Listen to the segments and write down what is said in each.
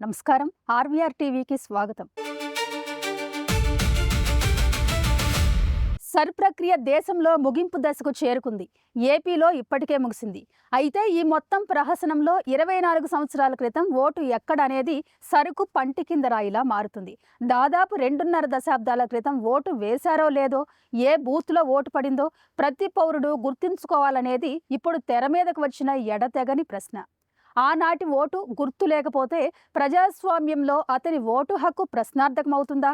నమస్కారం. ఆర్వీఆర్ టీవీకి స్వాగతం. సర్ ప్రక్రియ దేశంలో ముగింపు దశకు చేరుకుంది. ఏపీలో ఇప్పటికే ముగిసింది. అయితే ఈ మొత్తం ప్రహసనంలో 24 సంవత్సరాల క్రితం ఓటు ఎక్కడ అనేది సరుకు పంటి కింద రాయిలా మారుతుంది. దాదాపు 2.5 దశాబ్దాల క్రితం ఓటు వేశారో లేదో, ఏ బూత్లో ఓటు పడిందో ప్రతి పౌరుడు గుర్తుంచుకోవాలనేది ఇప్పుడు తెర మీదకు వచ్చిన ఎడతెగని ప్రశ్న. ఆనాటి ఓటు గుర్తు లేకపోతే ప్రజాస్వామ్యంలో అతని ఓటు హక్కు ప్రశ్నార్థకమవుతుందా?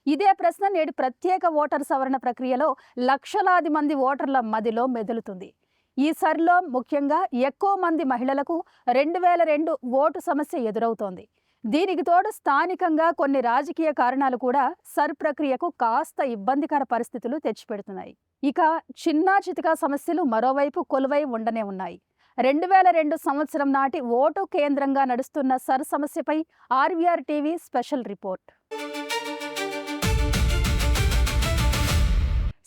ఇదే ప్రశ్న నేడు ప్రత్యేక ఓటర్ సవరణ ప్రక్రియలో లక్షలాది మంది ఓటర్ల మదిలో మెదులుతుంది. ఈ సరిలో ముఖ్యంగా ఎక్కువ మంది మహిళలకు 2002 ఓటు సమస్య ఎదురవుతోంది. దీనికి తోడు స్థానికంగా కొన్ని రాజకీయ కారణాలు కూడా సర్ ప్రక్రియకు కాస్త ఇబ్బందికర పరిస్థితులు తెచ్చిపెడుతున్నాయి. ఇక చిన్నా చితకా సమస్యలు మరోవైపు కొలువై ఉండనే ఉన్నాయి. 2002 సంవత్సరం నాటి ఓటు కేంద్రంగా నడుస్తున్న సర్ సమస్యపై RVR TV special report.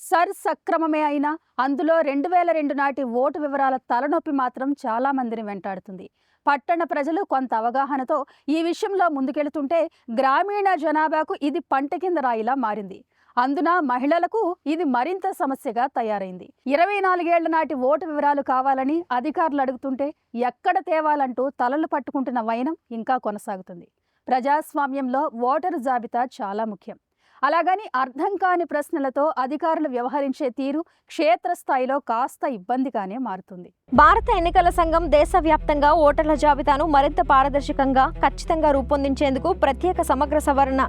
SIR సక్రమమే అయినా అందులో 2002 నాటి ఓటు వివరాల తలనొప్పి మాత్రం చాలా మందిని వెంటాడుతుంది. పట్టణ ప్రజలు కొంత అవగాహనతో ఈ విషయంలో ముందుకెళ్తుంటే గ్రామీణ జనాభాకు ఇది పంట కింద రాయిలా మారింది. అందున మహిళలకు ఇది మరింత సమస్యగా తయారైంది. 24 ఏళ్ల నాటి ఓటు వివరాలు కావాలని అధికారులు అడుగుతుంటే ఎక్కడ తేవాలంటూ తలలు పట్టుకుంటున్న వైనం ఇంకా కొనసాగుతుంది. ప్రజాస్వామ్యంలో ఓటరు జాబితా చాలా ముఖ్యం. అలాగని అర్థం కాని ప్రశ్నలతో అధికారులు వ్యవహరించే తీరు క్షేత్రస్థాయిలో కాస్త ఇబ్బందిగానే మారుతుంది. భారత ఎన్నికల సంఘం దేశవ్యాప్తంగా ఓటర్ల జాబితాను మరింత పారదర్శకంగా, ఖచ్చితంగా రూపొందించేందుకు ప్రత్యేక సమగ్ర సవరణ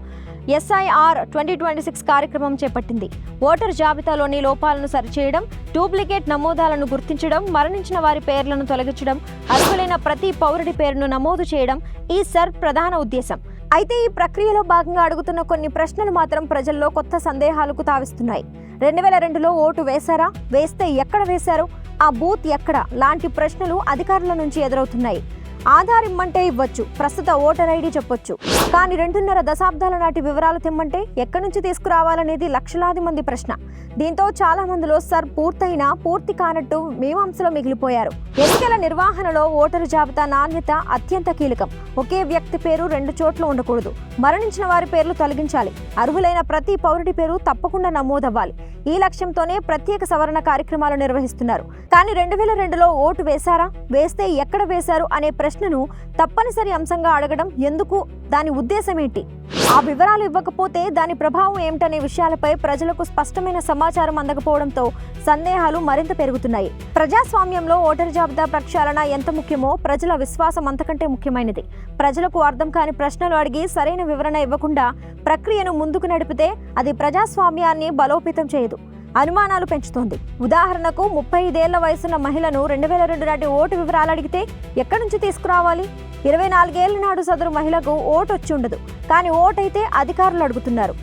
SIR 2026 కార్యక్రమం చేపట్టింది. ఓటర్ జాబితాలోని లోపాలను సరిచేయడం, డూప్లికేట్ నమోదాలను గుర్తించడం, మరణించిన వారి పేర్లను తొలగించడం, అర్హులైన ప్రతి పౌరుడి పేరును నమోదు చేయడం ఈ సర్ ప్రధాన ఉద్దేశం. అయితే ఈ ప్రక్రియలో భాగంగా అడుగుతున్న కొన్ని ప్రశ్నలు మాత్రం ప్రజల్లో కొత్త సందేహాలకు తావిస్తున్నాయి. 2002లో ఓటు వేశారా? వేస్తే ఎక్కడ వేశారు? ఆ బూత్ ఎక్కడ? లాంటి ప్రశ్నలు అధికారుల నుంచి ఎదురవుతున్నాయి. ఆధార్ ఇమ్మంటే ఇవ్వచ్చు, ప్రస్తుత ఓటర్ ఐడి చెప్పొచ్చు, కానీ 2.5 దశాబ్దాల నాటి వివరాలు తెమ్మంటే ఎక్కడి నుంచి తీసుకురావాలనేది లక్షలాది మంది ప్రశ్న. దీంతో చాలా మందిలో సర్ పూర్తయినా పూర్తి కానట్టు మీమాంసలో మిగిలిపోయారు. ఎన్నికల నిర్వహణలో ఓటరు జాబితా నాణ్యత అత్యంత కీలకం. ఒకే వ్యక్తి పేరు 2 చోట్ల ఉండకూడదు. మరణించిన వారి పేర్లు తొలగించాలి. అర్హులైన ప్రతి పౌరుడి పేరు తప్పకుండా నమోదవ్వాలి. ఈ లక్ష్యంతోనే ప్రత్యేక సవరణ కార్యక్రమాలు నిర్వహిస్తున్నారు. కానీ 2002లో ఓటు వేశారా? వేస్తే ఎక్కడ వేశారు అనే ప్రశ్నను తప్పనిసరి అంశంగా అడగడం ఎందుకు? దాని ఉద్దేశం ఏంటి? ఆ వివరాలు ఇవ్వకపోతే దాని ప్రభావం ఏమిటనే విషయాలపై ప్రజలకు స్పష్టమైన సమాచారం అందకపోవడంతో సందేహాలు మరింత పెరుగుతున్నాయి. ప్రజాస్వామ్యంలో ఓటరు జాబితా ప్రక్షాళన ఎంత ముఖ్యమో ప్రజల విశ్వాసం అంతకంటే ముఖ్యమైనది. ప్రజలకు అర్థం కాని ప్రశ్నలు అడిగి సరైన వివరణ ఇవ్వకుండా ప్రక్రియను ముందుకు నడిపితే అది ప్రజాస్వామ్యాన్ని బలోపేతం చేయదు, అనుమానాలు పెంచుతోంది. ఉదాహరణకు 35 ఏళ్ల వయసున్న మహిళను 2002 నాటి ఓటు వివరాలు అడిగితే ఎక్కడి నుంచి తీసుకురావాలి? 24 ఏళ్ల నాడు సదరు మహిళకు ఓటు వచ్చి ఉండదు, కానీ ఓటైతే అధికారులు అడుగుతున్నారు.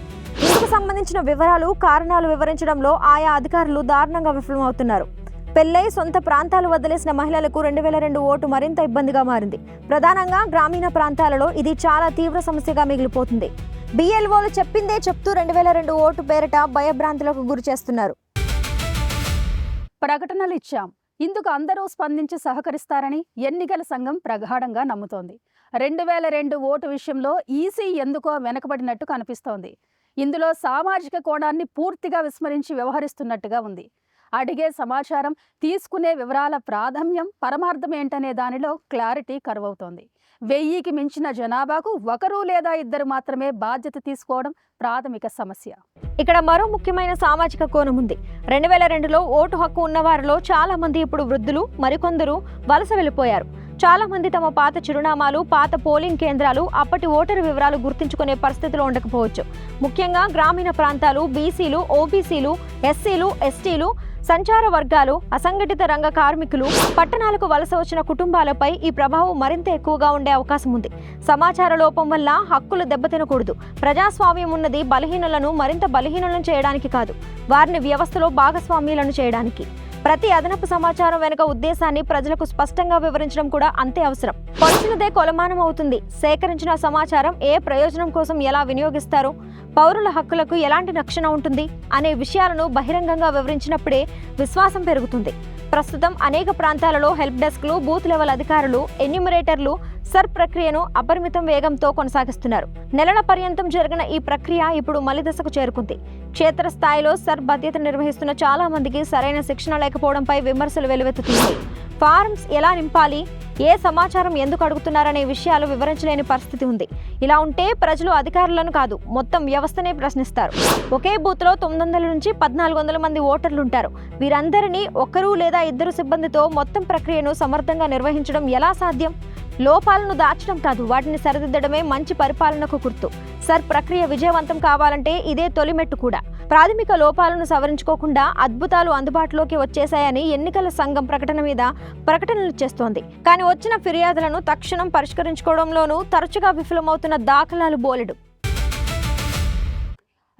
ఇందుకు సంబంధించిన వివరాలు, కారణాలు వివరించడంలో ఆయా అధికారులు దారుణంగా విఫలమవుతున్నారు. పెళ్లై సొంత ప్రాంతాలు వదిలేసిన మహిళలకు 2002 ఓటు మరింత ఇబ్బందిగా మారింది. ప్రధానంగా గ్రామీణ ప్రాంతాలలో ఇది చాలా తీవ్ర సమస్యగా మిగిలిపోతుంది. BLOలు చెప్పిందే చెప్తూ 2002 ఓటు పేరిట భయభ్రాంతులకు గురి చేస్తున్నారు. ప్రకటనలు ఇచ్చాం, ఇందుకు అందరూ స్పందించి సహకరిస్తారని ఎన్నికల సంఘం ప్రగాఢంగా నమ్ముతోంది. 2002 ఓటు విషయంలో ఈసీ ఎందుకో వెనకబడినట్టు కనిపిస్తోంది. ఇందులో సామాజిక కోణాన్ని పూర్తిగా విస్మరించి వ్యవహరిస్తున్నట్టుగా ఉంది. అడిగే సమాచారం, తీసుకునే వివరాల ప్రాధాన్యం, పరమార్థం ఏంటనే దానిలో క్లారిటీ కరువవుతోంది. 1000కి మించిన జనాభాకు 1 లేదా 2 మాత్రమే బాధ్యత తీసుకోవడం ప్రాథమిక సమస్య. ఇక్కడ మరో ముఖ్యమైన సామాజిక కోణం ఉంది. 2002లో ఓటు హక్కు ఉన్నవారిలో చాలా మంది ఇప్పుడు వృద్ధులు, మరికొందరు వలస వెళ్ళిపోయారు. చాలా మంది తమ పాత చిరునామాలు, పాత పోలింగ్ కేంద్రాలు, అప్పటి ఓటరు వివరాలు గుర్తించుకునే పరిస్థితిలో ఉండకపోవచ్చు. ముఖ్యంగా గ్రామీణ ప్రాంతాలు, బీసీలు, ఓబీసీలు, ఎస్సీలు, ఎస్టీలు, సంచార వర్గాలు, అసంఘటిత రంగ కార్మికులు, పట్టణాలకు వలస వచ్చిన కుటుంబాలపై ఈ ప్రభావం మరింత ఎక్కువగా ఉండే అవకాశం ఉంది. సమాచార లోపం వల్ల హక్కులు దెబ్బతినకూడదు. ప్రజాస్వామ్యం ఉన్నది బలహీనులను మరింత బలహీనులను చేయడానికి కాదు, వారిని వ్యవస్థలో భాగస్వామ్యులను చేయడానికి. ప్రతి అదనపు సమాచారం వెనుక ఉద్దేశాన్ని ప్రజలకు స్పష్టంగా వివరించడం కూడా అంతే అవసరం. కొలిచినదే కొలమానం అవుతుంది. సేకరించిన సమాచారం ఏ ప్రయోజనం కోసం ఎలా వినియోగిస్తారు, పౌరుల హక్కులకు ఎలాంటి రక్షణ ఉంటుంది అనే విషయాలను బహిరంగంగా వివరించినప్పుడే విశ్వాసం పెరుగుతుంది. ప్రస్తుతం అనేక ప్రాంతాలలో హెల్ప్ డెస్క్లు, బూత్ లెవెల్ అధికారులు, ఎన్యూమరేటర్లు సర్ ప్రక్రియను అపరిమితం వేగంతో కొనసాగిస్తున్నారు. నెలల పర్యంతం జరిగిన ఈ ప్రక్రియ ఇప్పుడు మలి దశకు చేరుకుంది. క్షేత్రస్థాయిలో సర్ బాధ్యత నిర్వహిస్తున్న చాలా మందికి సరైన శిక్షణ లేకపోవడంపై విమర్శలు వెల్లువెత్తుతున్నాయి. ఫారమ్స్ ఎలా నింపాలి, ఏ సమాచారం ఎందుకు అడుగుతున్నారనే విషయాలు వివరించలేని పరిస్థితి ఉంది. ఇలా ఉంటే ప్రజలు అధికారులను కాదు, మొత్తం వ్యవస్థనే ప్రశ్నిస్తారు. ఒకే బూత్లో 900 నుంచి 1400 మంది ఓటర్లు ఉంటారు. వీరందరినీ ఒకరు లేదా ఇద్దరు సిబ్బందితో మొత్తం ప్రక్రియను సమర్థంగా నిర్వహించడం ఎలా సాధ్యం? లోపాలను దాచడం కాదు, వాటిని సరిదిద్దడమే మంచి పరిపాలనకు గుర్తు. సర్ ప్రక్రియ విజయవంతం కావాలంటే ఇదే తొలిమెట్టు కూడా. ప్రాథమిక లోపాలను సవరించుకోకుండా అద్భుతాలు అందుబాటులోకి వచ్చేశాయని ఎన్నికల సంఘం ప్రకటన మీద ప్రకటనలు చేస్తోంది. కానీ వచ్చిన ఫిర్యాదులను తక్షణం పరిష్కరించుకోవడంలోనూ తరచుగా విఫలమవుతున్న దాఖలాలు బోలెడు.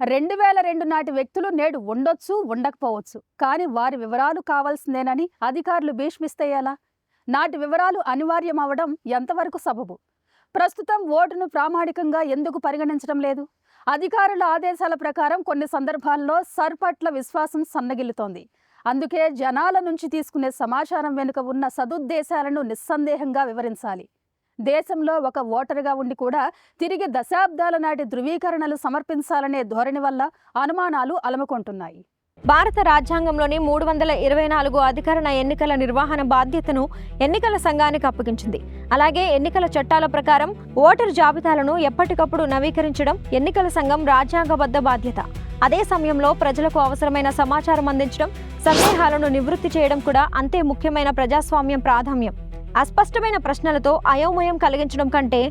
2002 నాటి వ్యక్తులు నేడు ఉండొచ్చు, ఉండకపోవచ్చు. కానీ వారి వివరాలు కావాల్సిందేనని అధికారులు భీష్మిస్తే ఎలా? నాటి వివరాలు అనివార్యం అవడం ఎంతవరకు సబబు? ప్రస్తుతం ఓటును ప్రామాణికంగా ఎందుకు పరిగణించడం లేదు? అధికారుల ఆదేశాల ప్రకారం కొన్ని సందర్భాల్లో సర్ పట్ల విశ్వాసం సన్నగిల్లుతోంది. అందుకే జనాల నుంచి తీసుకునే సమాచారం వెనుక ఉన్న సదుద్దేశాలను నిస్సందేహంగా వివరించాలి. దేశంలో ఒక ఓటరుగా ఉండి కూడా తిరిగి దశాబ్దాల నాటి ధృవీకరణలు సమర్పించాలనే ధోరణి వల్ల అనుమానాలు అలముకుంటున్నాయి. భారత రాజ్యాంగంలోని 324 అధికరణ ఎన్నికల నిర్వహణ బాధ్యతను ఎన్నికల సంఘానికి అప్పగించింది. అలాగే ఎన్నికల చట్టాల ప్రకారం ఓటరు జాబితాలను ఎప్పటికప్పుడు నవీకరించడం ఎన్నికల సంఘం రాజ్యాంగబద్ధ బాధ్యత. అదే సమయంలో ప్రజలకు అవసరమైన సమాచారం అందించడం, సందేహాలను నివృత్తి చేయడం కూడా అంతే ముఖ్యమైన ప్రజాస్వామ్యం ప్రాధాన్యం. అస్పష్టమైన ప్రశ్నలతో అయోమయం కలిగించడం కంటే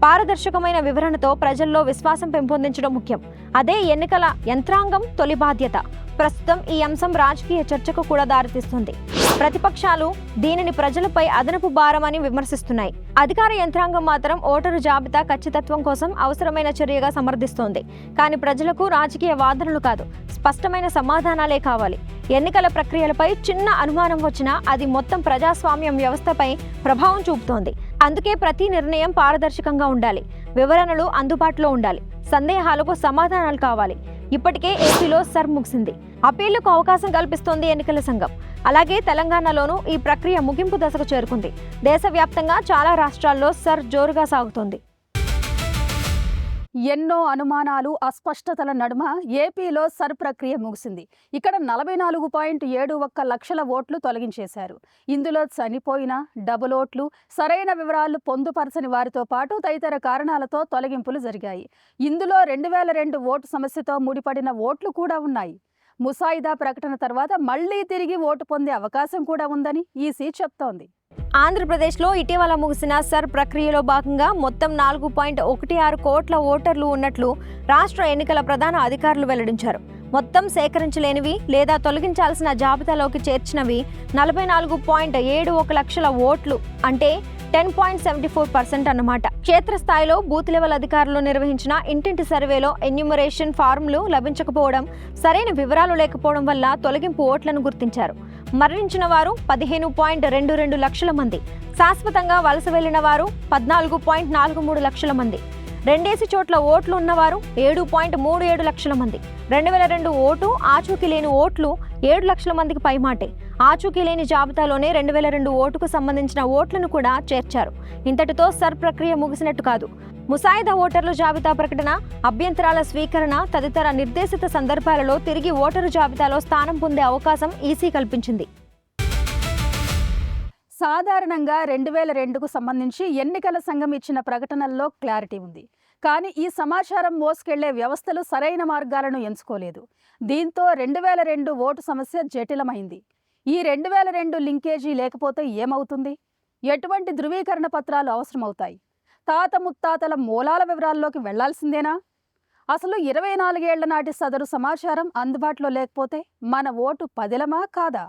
పారదర్శకమైన వివరణతో ప్రజల్లో విశ్వాసం పెంపొందించడం ముఖ్యం. అదే ఎన్నికల యంత్రాంగం తొలి బాధ్యత. ప్రస్తుతం ఈ అంశం రాజకీయ చర్చకు కూడా దారితీస్తుంది. ప్రతిపక్షాలు దీనిని ప్రజలపై అదనపు భారమని విమర్శిస్తున్నాయి. అధికార యంత్రాంగం మాత్రం ఓటరు జాబితా ఖచ్చితత్వం కోసం అవసరమైన చర్యగా సమర్థిస్తోంది. కానీ ప్రజలకు రాజకీయ వాదనలు కాదు, స్పష్టమైన సమాధానాలే కావాలి. ఎన్నికల ప్రక్రియలపై చిన్న అనుమానం వచ్చినా అది మొత్తం ప్రజాస్వామ్యం వ్యవస్థపై ప్రభావం చూపుతోంది. అందుకే ప్రతి నిర్ణయం పారదర్శకంగా ఉండాలి, వివరణలు అందుబాటులో ఉండాలి, సందేహాలకు సమాధానాలు కావాలి. ఇప్పటికే ఏపీలో సర్ ముగిసింది, అప్పీళ్లకు అవకాశం కల్పిస్తోంది ఎన్నికల సంఘం. అలాగే తెలంగాణలోనూ ఈ ప్రక్రియ ముగింపు దశకు చేరుకుంది. దేశవ్యాప్తంగా చాలా రాష్ట్రాల్లో సర్ జోరుగా సాగుతోంది. ఎన్నో అనుమానాలు, అస్పష్టతల నడుమ ఏపీలో సర్ ప్రక్రియ ముగిసింది. ఇక్కడ 44.71 లక్షల ఓట్లు తొలగించేశారు. ఇందులో చనిపోయిన, డబుల్ ఓట్లు, సరైన వివరాలు పొందుపరచని వారితో పాటు తదితర కారణాలతో తొలగింపులు జరిగాయి. ఇందులో 2002 ఓటు సమస్యతో ముడిపడిన ఓట్లు కూడా ఉన్నాయి. ముసాయిదా ప్రకటన తర్వాత మళ్లీ తిరిగి ఓటు పొందే అవకాశం కూడా ఉందని ఈసీ చెప్తోంది. ఆంధ్రప్రదేశ్లో ఇటీవల ముగిసిన సర్ ప్రక్రియలో భాగంగా మొత్తం 4.16 కోట్ల ఓటర్లు ఉన్నట్లు రాష్ట్ర ఎన్నికల ప్రధాన అధికారులు వెల్లడించారు. మొత్తం సేకరించలేనివి లేదా తొలగించాల్సిన జాబితాలోకి చేర్చినవి 44.71 లక్షల ఓట్లు, అంటే 10.74% అన్నమాట. క్షేత్రస్థాయిలో బూత్ లెవెల్ అధికారులు నిర్వహించిన ఇంటింటి సర్వేలో ఎన్యూమరేషన్ ఫారంలు లభించకపోవడం, సరైన వివరాలు లేకపోవడం వల్ల తొలగింపు ఓట్లను గుర్తించారు. మరణించిన వారు 15.22 లక్షల మంది, శాశ్వతంగా వలస వెళ్లిన వారు 14.43 లక్షల మంది, రెండేసి చోట్ల ఓట్లు ఉన్నవారు 7.37 లక్షల మంది. 2002 ఓటు ఆచూకీ లేని ఓట్లు 7 లక్షల మందికి పైమాటే. ఆచూకీ లేని జాబితాలోనే 2002 ఓటుకు సంబంధించిన ఓట్లను కూడా చేర్చారు. ఇంతటితో సర్ ప్రక్రియ ముగిసినట్టు కాదు. ముసాయిదా ఓటర్ల జాబితా ప్రకటన, అభ్యంతరాల స్వీకరణ తదితర నిర్దేశిత సందర్భాలలో తిరిగి ఓటరు జాబితాలో స్థానం పొందే అవకాశం ఈసీ కల్పించింది. సాధారణంగా 2002కు సంబంధించి ఎన్నికల సంఘం ఇచ్చిన ప్రకటనల్లో క్లారిటీ ఉంది. కానీ ఈ సమాచారం మోసుకెళ్లే వ్యవస్థలు సరైన మార్గాలను ఎంచుకోలేదు. దీంతో 2002 ఓటు సమస్య జటిలమైంది. ఈ 2002 లింకేజీ లేకపోతే ఏమవుతుంది? ఎటువంటి ధృవీకరణ పత్రాలు అవసరమవుతాయి? తాత ముత్తాతల మూలాల వివరాల్లోకి వెళ్లాల్సిందేనా? అసలు 24 ఏళ్ల నాటి సదరు సమాచారం అందుబాటులో లేకపోతే మన ఓటు పదిలమా కాదా?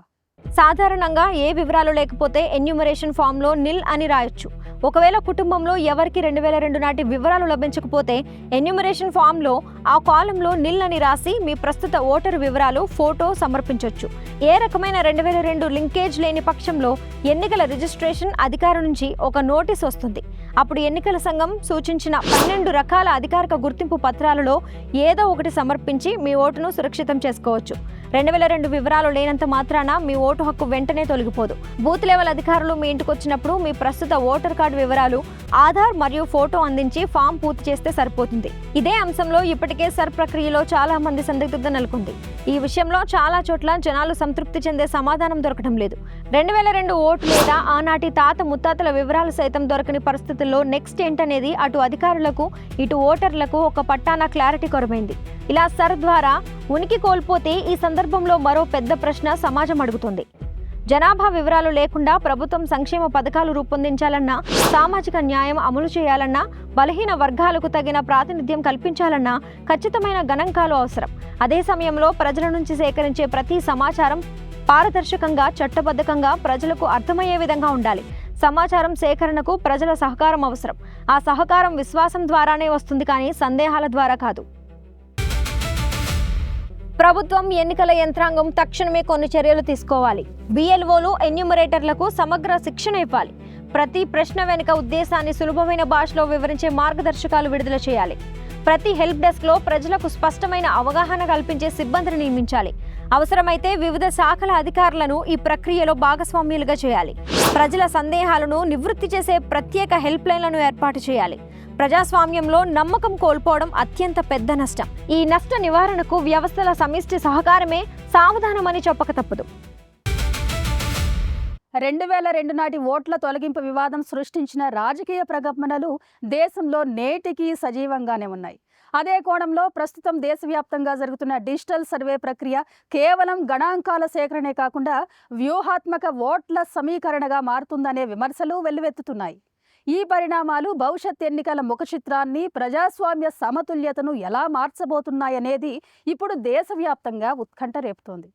సాధారణంగా ఏ వివరాలు లేకపోతే ఎన్యూమరేషన్ ఫామ్లో నిల్ అని రాయొచ్చు. ఒకవేళ కుటుంబంలో ఎవరికి 2002 నాటి వివరాలు లభించకపోతే ఎన్యూమరేషన్ ఫామ్లో ఆ కాలంలో నిల్ అని రాసి మీ ప్రస్తుత ఓటరు వివరాలు, ఫోటో సమర్పించవచ్చు. ఏ రకమైన 2002 లింకేజ్ లేని పక్షంలో ఎన్నికల రిజిస్ట్రేషన్ అధికారి నుంచి ఒక నోటీస్ వస్తుంది. అప్పుడు ఎన్నికల సంఘం సూచించిన 12 రకాల అధికారిక గుర్తింపు పత్రాలలో ఏదో ఒకటి సమర్పించి మీ ఓటును సురక్షితం చేసుకోవచ్చు. 2002 వివరాలు లేనంత మాత్రాన మీ ఓటు హక్కు వెంటనే తొలగిపోదు. బూత్ లెవెల్ అధికారులు మీ ఇంటికి వచ్చినప్పుడు మీ ప్రస్తుత ఓటర్ కార్డు వివరాలు, ఆధార్ మరియు ఫోటో అందించి ఫామ్ పూర్తి చేస్తే సరిపోతుంది. ఇదే అంశంలో ఇప్పటికే సర్ ప్రక్రియలో చాలా మంది సందిగ్ధత నెలకొంది. ఈ విషయంలో చాలా చోట్ల జనాలు సంతృప్తి చెందే సమాధానం దొరకడం లేదు. 2002 ఓటు లేదా ఆనాటి తాత ముత్తాతల వివరాలు సైతం దొరకని పరిస్థితుల్లో నెక్స్ట్ ఏంటనేది అటు అధికారులకు ఇటు ఓటర్లకు ఒక పట్టాన క్లారిటీ కొరమైంది. ఇలా సర్ ద్వారా ఉనికి కోల్పోతే ఈ సందర్భంలో మరో పెద్ద ప్రశ్న సమాజం అడుగుతుంది. జనాభా వివరాలు లేకుండా ప్రభుత్వం సంక్షేమ పథకాలు రూపొందించాలన్నా, సామాజిక న్యాయం అమలు చేయాలన్నా, బలహీన వర్గాలకు తగిన ప్రాతినిధ్యం కల్పించాలన్నా ఖచ్చితమైన గణాంకాలు అవసరం. అదే సమయంలో ప్రజల నుంచి సేకరించే ప్రతి సమాచారం పారదర్శకంగా, చట్టబద్ధంగా ప్రజలకు అర్థమయ్యే విధంగా ఉండాలి. సమాచారం సేకరణకు ప్రజల సహకారం అవసరం. ఆ సహకారం విశ్వాసం ద్వారానే వస్తుంది, కానీ సందేహాల ద్వారా కాదు. ప్రభుత్వం, ఎన్నికల యంత్రాంగం తక్షణమే కొన్ని చర్యలు తీసుకోవాలి. బిఎల్ఓలు, ఎన్యూమరేటర్లకు సమగ్ర శిక్షణ ఇవ్వాలి. ప్రతి ప్రశ్న వెనుక ఉద్దేశాన్ని సులభమైన భాషలో వివరించే మార్గదర్శకాలు విడుదల చేయాలి. ప్రతి హెల్ప్ డెస్క్లో ప్రజలకు స్పష్టమైన అవగాహన కల్పించే సిబ్బందిని నియమించాలి. అవసరమైతే వివిధ శాఖల అధికారులను ఈ ప్రక్రియలో భాగస్వామ్యులుగా చేయాలి. ప్రజల సందేహాలను నివృత్తి చేసే ప్రత్యేక హెల్ప్ లైన్లను ఏర్పాటు చేయాలి. ప్రజాస్వామ్యంలో నమ్మకం కోల్పోవడం అత్యంత పెద్ద నష్టం. ఈ నష్ట నివారణకు వ్యవస్థల సమిష్టి సహకారమే సావధానమని చెప్పక తప్పదు. 2002 నాటి ఓట్ల తొలగింపు వివాదం సృష్టించిన రాజకీయ ప్రకంపనలు దేశంలో నేటికీ సజీవంగానే ఉన్నాయి. అదే కోణంలో ప్రస్తుతం దేశవ్యాప్తంగా జరుగుతున్న డిజిటల్ సర్వే ప్రక్రియ కేవలం గణాంకాల సేకరణే కాకుండా వ్యూహాత్మక ఓట్ల సమీకరణగా మారుతుందనే విమర్శలు వెల్లువెత్తుతున్నాయి. ఈ పరిణామాలు భవిష్యత్ ఎన్నికల ముఖచిత్రాన్ని, ప్రజాస్వామ్య సమతుల్యతను ఎలా మార్చబోతున్నాయనేది ఇప్పుడు దేశవ్యాప్తంగా ఉత్కంఠ రేపుతోంది.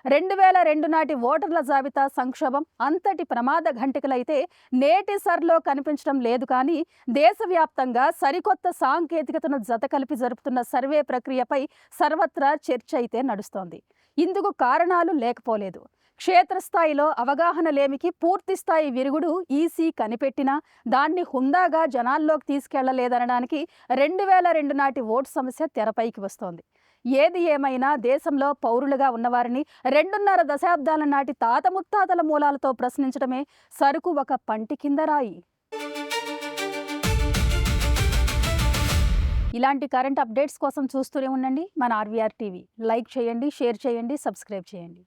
2002 నాటి ఓటర్ల జాబితా సంక్షోభం అంతటి ప్రమాద ఘంటికలైతే నేటి సర్లో కనిపించడం లేదు. కానీ దేశవ్యాప్తంగా సరికొత్త సాంకేతికతను జతకలిపి జరుపుతున్న సర్వే ప్రక్రియపై సర్వత్రా చర్చ అయితే నడుస్తోంది. ఇందుకు కారణాలు లేకపోలేదు. క్షేత్రస్థాయిలో అవగాహన లేమికి పూర్తిస్థాయి విరుగుడు ఈసీ కనిపెట్టినా దాన్ని హుందాగా జనాల్లోకి తీసుకెళ్లలేదనడానికి 2002 నాటి ఓటు సమస్య తెరపైకి వస్తోంది. ఏది ఏమైనా దేశంలో పౌరులుగా ఉన్నవారిని 2.5 దశాబ్దాల నాటి తాత ముత్తాతల మూలాలతో ప్రశ్నించడమే సరుకు ఒక పంటి కింద రాయి. ఇలాంటి కరెంట్ అప్డేట్స్ కోసం చూస్తూనే ఉండండి మన ఆర్వీఆర్ టీవీ. లైక్ చేయండి, షేర్ చేయండి, సబ్స్క్రైబ్ చేయండి.